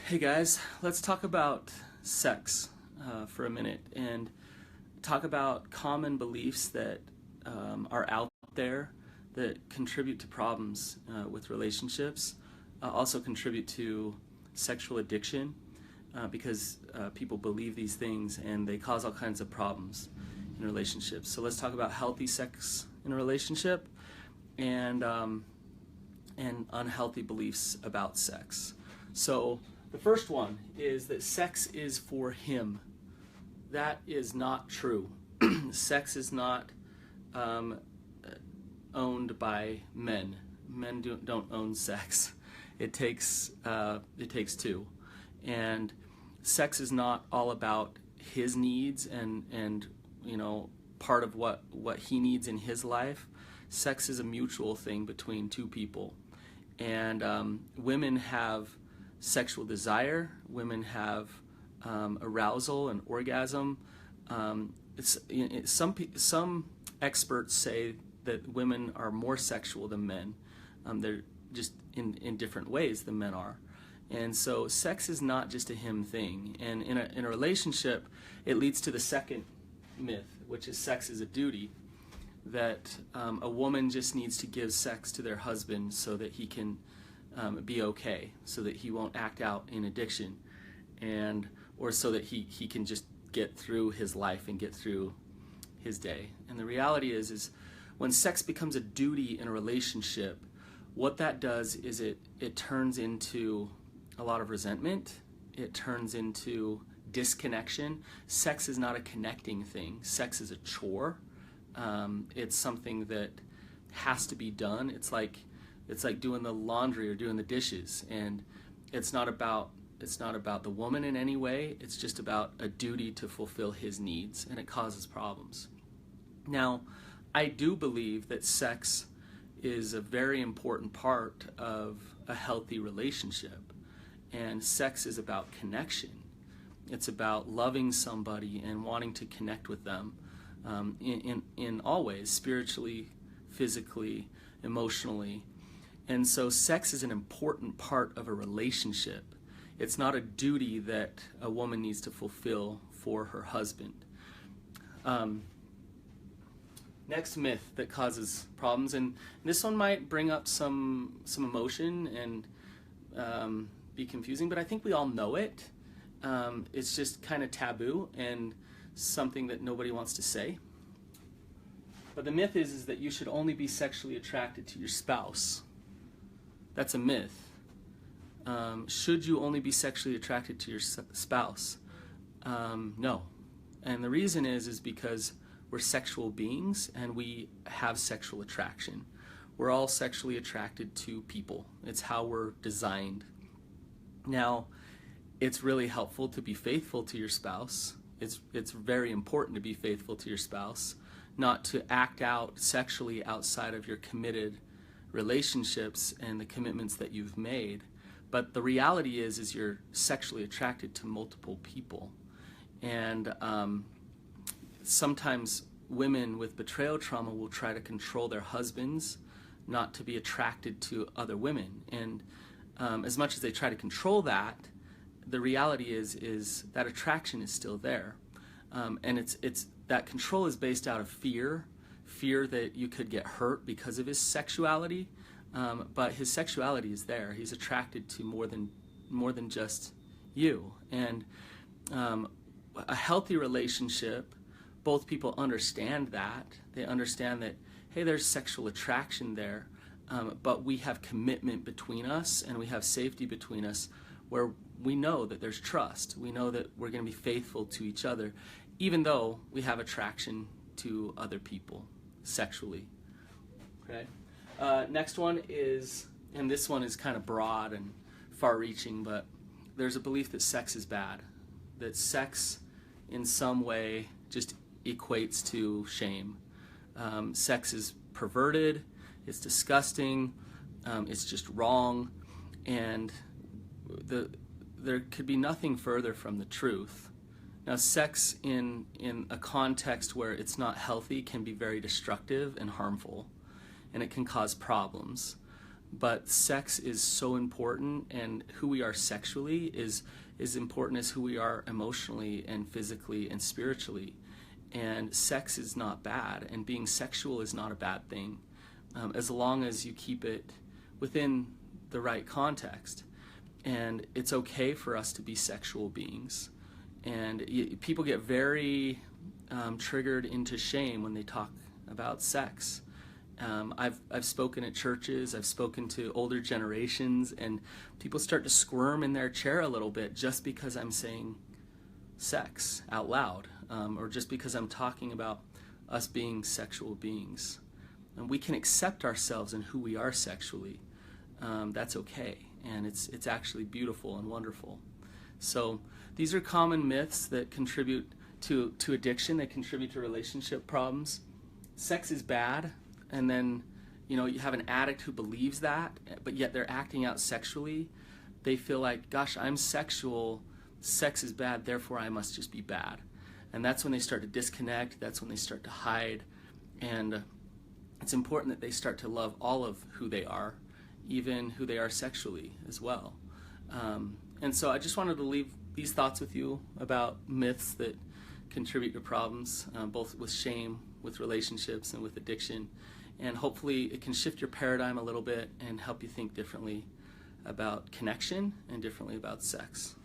Hey guys, let's talk about sex for a minute and talk about common beliefs that are out there that contribute to problems with relationships, also contribute to sexual addiction because people believe these things and they cause all kinds of problems in relationships. So let's talk about healthy sex in a relationship and unhealthy beliefs about sex. So the first one is that sex is for him. That is not true. Sex is not owned by men. Men don't own sex. It takes two. And sex is not all about his needs and part of what he needs in his life. Sex is a mutual thing between two people. And women have sexual desire, women have arousal and orgasm. Some experts say that women are more sexual than men. They're just in different ways than men are. And so sex is not just a him thing. And in a relationship, it leads to the second myth, which is sex is a duty, that a woman just needs to give sex to their husband so that he can be okay, so that he won't act out in addiction, or so that he can just get through his life and get through his day. And the reality is when sex becomes a duty in a relationship, what that does is it turns into a lot of resentment. It turns into disconnection. Sex is not a connecting thing. Sex is a chore. It's something that has to be done. It's like doing the laundry or doing the dishes, and it's not about the woman in any way. It's just about a duty to fulfill his needs, and it causes problems. Now, I do believe that sex is a very important part of a healthy relationship, and sex is about connection. It's about loving somebody and wanting to connect with them in all ways, spiritually, physically, emotionally. And so sex is an important part of a relationship. It's not a duty that a woman needs to fulfill for her husband. Next myth that causes problems, and this one might bring up some emotion and be confusing, but I think we all know it. It's just kind of taboo and something that nobody wants to say. But the myth is that you should only be sexually attracted to your spouse. That's a myth. Should you only be sexually attracted to your spouse? No. And the reason is because we're sexual beings and we have sexual attraction. We're all sexually attracted to people. It's how we're designed. Now, it's really helpful to be faithful to your spouse. It's very important to be faithful to your spouse, not to act out sexually outside of your committed relationships and the commitments that you've made. But the reality is you're sexually attracted to multiple people. And sometimes women with betrayal trauma will try to control their husbands not to be attracted to other women. And as much as they try to control that, the reality is that attraction is still there. And it's that control is based out of fear that you could get hurt because of his sexuality, but his sexuality is there. He's attracted to more than just you. And a healthy relationship, both people understand that. They understand that, hey, there's sexual attraction there, but we have commitment between us and we have safety between us where we know that there's trust. We know that we're going to be faithful to each other, even though we have attraction to other people sexually. Okay. Next one is, and this one is kind of broad and far-reaching, but there's a belief that sex is bad, that sex in some way just equates to shame. Sex is perverted, it's disgusting, it's just wrong, and there could be nothing further from the truth. Now, sex in a context where it's not healthy can be very destructive and harmful, and it can cause problems. but sex is so important, and who we are sexually is important as who we are emotionally and physically and spiritually. And sex is not bad, and being sexual is not a bad thing, as long as you keep it within the right context. And it's okay for us to be sexual beings. And people get very triggered into shame when they talk about sex. I've spoken at churches, I've spoken to older generations, and people start to squirm in their chair a little bit just because I'm saying sex out loud, or just because I'm talking about us being sexual beings. And we can accept ourselves and who we are sexually. That's okay, and it's actually beautiful and wonderful. So these are common myths that contribute to addiction, that contribute to relationship problems. Sex is bad, and then you have an addict who believes that, but yet they're acting out sexually. They feel like, gosh, I'm sexual, sex is bad, therefore I must just be bad. And that's when they start to disconnect, that's when they start to hide, and it's important that they start to love all of who they are, even who they are sexually as well. And so I just wanted to leave these thoughts with you about myths that contribute to problems, both with shame, with relationships, and with addiction. And hopefully it can shift your paradigm a little bit and help you think differently about connection and differently about sex.